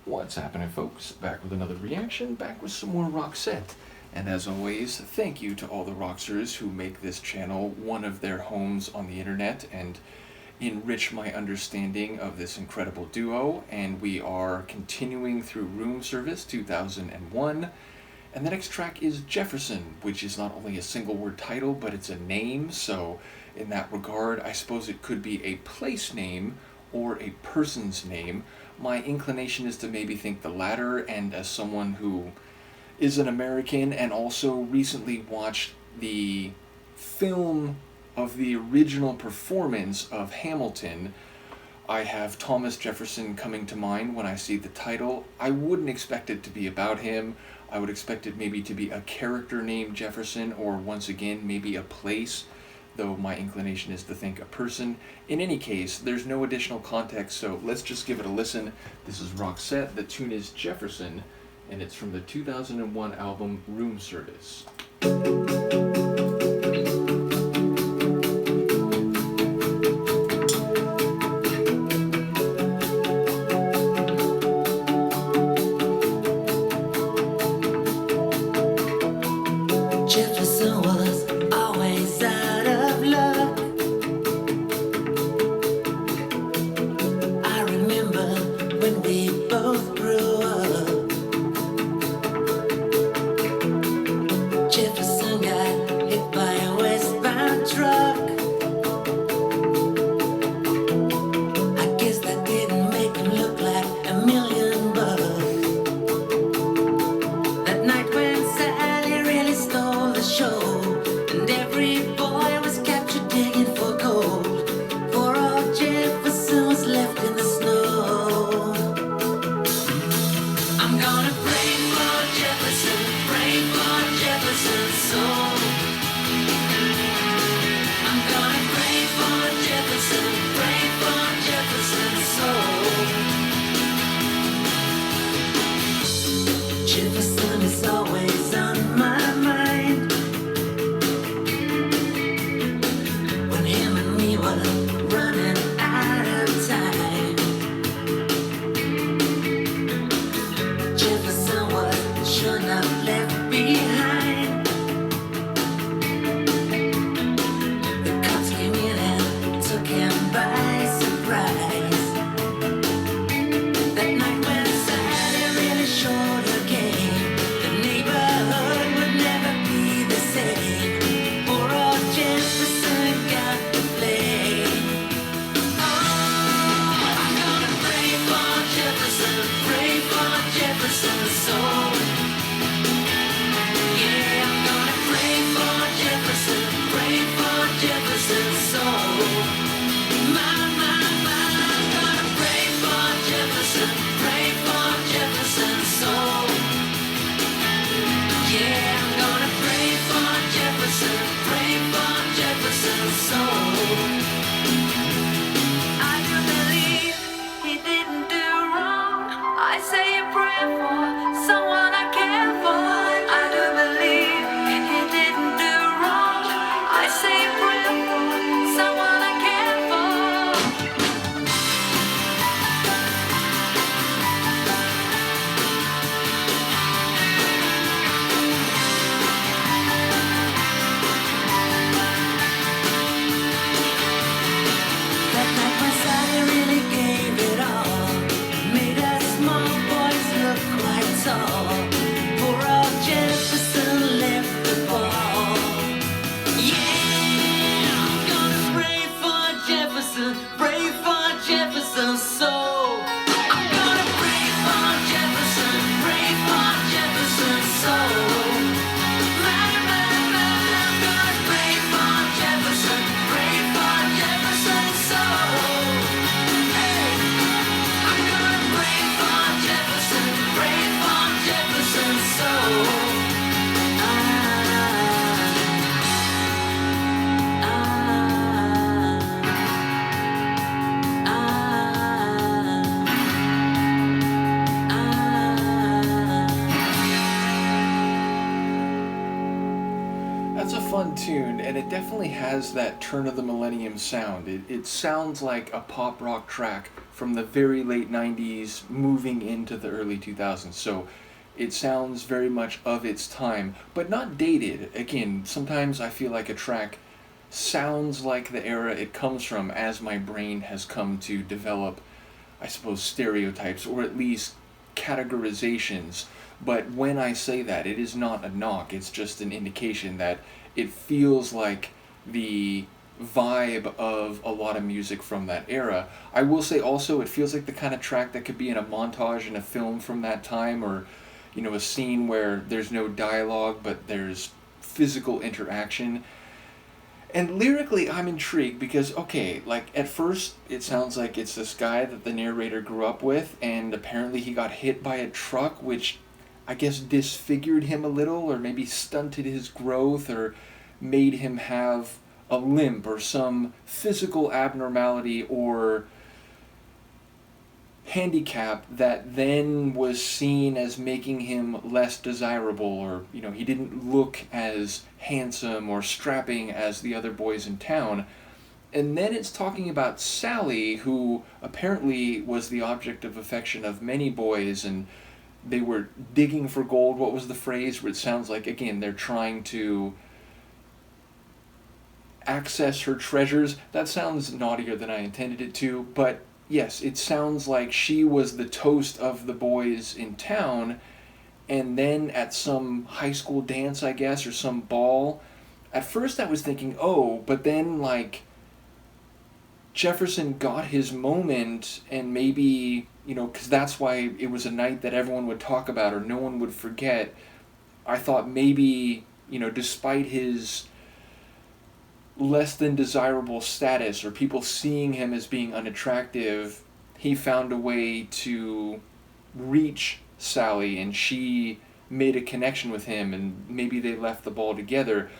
What's happening, folks? Back with another reaction, back with some more Roxette. And as always, thank you to all the Roxers who make this channel one of their homes on the internet and enrich my understanding of this incredible duo. And we are continuing through Room Service 2001. And the next track is Jefferson, which is not only a single word title, but it's a name. So in that regard, I suppose it could be a place name or a person's name. My inclination is to maybe think the latter, and as someone who is an American and also recently watched the film of the original performance of Hamilton, I have Thomas Jefferson coming to mind when I see the title. I wouldn't expect it to be about him. I would expect it maybe to be a character named Jefferson, or once again, maybe a place, though my inclination is to think a person. In any case, there's no additional context, so let's just give it a listen. This is Roxette, the tune is Jefferson, and it's from the 2001 album Room Service. Jefferson was always out of luck. I remember when we both grew up. Jefferson got hit by a westbound truck. I guess that didn't make him look like $1,000,000. That night when Sally really stole the show, and every boy was captured digging for gold. Poor old Jefferson was left in the snow. I'm gonna pray for Jefferson, pray for Jefferson's soul. I'm gonna pray for Jefferson, pray for Jefferson's soul. Jefferson is always on my mind. When him and me were running out of time, Jefferson was sure enough left behind. The cops came in and took him by surprise. That night when Sally really showed her game, the neighborhood would never be the same. Poor old Jefferson got to blame. Oh, I'm gonna pray for Jefferson, pray for Jefferson's soul. Yeah, I'm gonna pray for Jefferson, pray for Jefferson's soul. I'm gonna pray for Jefferson, pray for Jefferson's soul. Yeah, I'm gonna pray for Jefferson, pray for Jefferson's soul. I do believe he didn't do wrong. I say a prayer for someone I care for. I do believe he didn't do wrong. I say a prayer for someone I care for. That night when Sally really gave it all, made us small boys look quite tall. Poor old Jefferson left the ball. Yeah, I'm gonna pray for Jefferson, pray for Jefferson's soul. I'm gonna pray for Jefferson, pray for Jefferson's soul. I'm gonna pray for Jefferson, pray for Jefferson's soul. Hey, I'm gonna pray for Jefferson, pray for Jefferson's soul. That's a fun tune, and it definitely has that turn of the millennium sound. It sounds like a pop rock track from the very late 90s moving into the early 2000s. So it sounds very much of its time, but not dated. Again, sometimes I feel like a track sounds like the era it comes from as my brain has come to develop, I suppose, stereotypes or at least categorizations. But when I say that, it is not a knock, it's just an indication that it feels like the vibe of a lot of music from that era. I will say also it feels like the kind of track that could be in a montage in a film from that time, or a scene where there's no dialogue but there's physical interaction. And lyrically, I'm intrigued because, okay, like at first it sounds like it's this guy that the narrator grew up with, and apparently he got hit by a truck, which I guess disfigured him a little, or maybe stunted his growth, or made him have a limp, or some physical abnormality or handicap that then was seen as making him less desirable, or he didn't look as handsome or strapping as the other boys in town. And then it's talking about Sally, who apparently was the object of affection of many boys, and they were digging for gold. What was the phrase where it sounds like, again, they're trying to access her treasures? That sounds naughtier than I intended it to, but yes, it sounds like she was the toast of the boys in town, and then at some high school dance, I guess, or some ball, at first I was thinking, oh, but then, like, Jefferson got his moment, and maybe, because that's why it was a night that everyone would talk about or no one would forget. I thought maybe, despite his less than desirable status, or people seeing him as being unattractive, he found a way to reach Sally, and she made a connection with him, and maybe they left the ball together.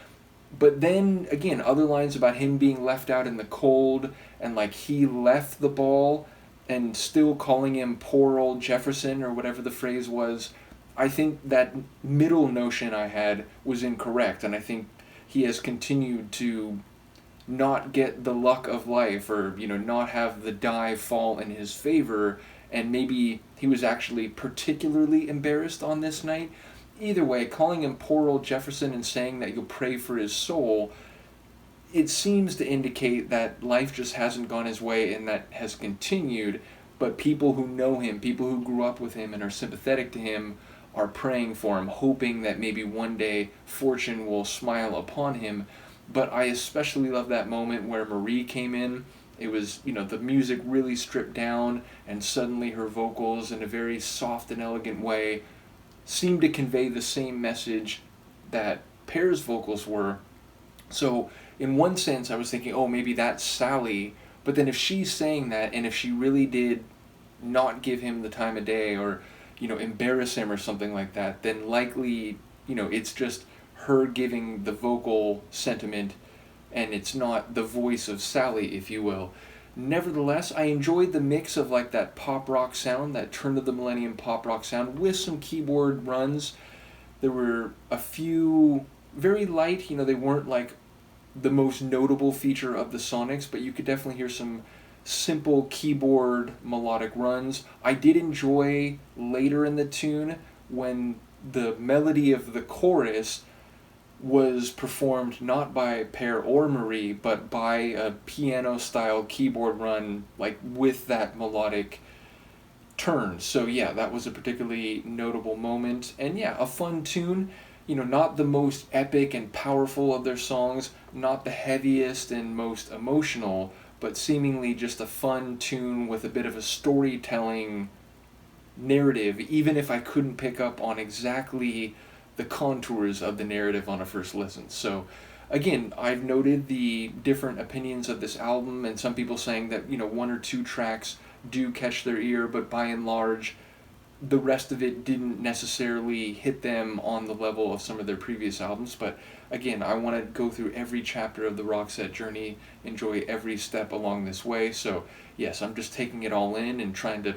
But then, again, other lines about him being left out in the cold, and like he left the ball, and still calling him poor old Jefferson, or whatever the phrase was. I think that middle notion I had was incorrect, and I think he has continued to not get the luck of life, or not have the die fall in his favor, and maybe he was actually particularly embarrassed on this night. Either way, calling him poor old Jefferson and saying that you'll pray for his soul, it seems to indicate that life just hasn't gone his way and that has continued, but people who know him, people who grew up with him and are sympathetic to him, are praying for him, hoping that maybe one day fortune will smile upon him. But I especially love that moment where Marie came in. It was, the music really stripped down, and suddenly her vocals, in a very soft and elegant way, seemed to convey the same message that Pear's vocals were. So, in one sense, I was thinking, oh, maybe that's Sally. But then if she's saying that, and if she really did not give him the time of day, or embarrass him or something like that, then likely, it's just her giving the vocal sentiment, and it's not the voice of Sally, if you will. Nevertheless, I enjoyed the mix of like that pop rock sound, that turn of the millennium pop rock sound, with some keyboard runs. There were a few very light, they weren't like the most notable feature of the Sonics, but you could definitely hear some simple keyboard melodic runs. I did enjoy later in the tune when the melody of the chorus was performed not by Per or Marie, but by a piano-style keyboard run, like with that melodic turn. So yeah, that was a particularly notable moment. And yeah, a fun tune. Not the most epic and powerful of their songs, not the heaviest and most emotional, but seemingly just a fun tune with a bit of a storytelling narrative, even if I couldn't pick up on exactly the contours of the narrative on a first listen. So again, I've noted the different opinions of this album, and some people saying that one or two tracks do catch their ear, but by and large the rest of it didn't necessarily hit them on the level of some of their previous albums. But again, I want to go through every chapter of the Roxette journey, enjoy every step along this way. So yes, I'm just taking it all in and trying to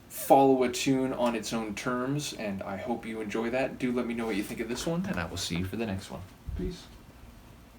follow a tune on its own terms, and I hope you enjoy that. Do let me know what you think of this one, and I will see you for the next one. Peace.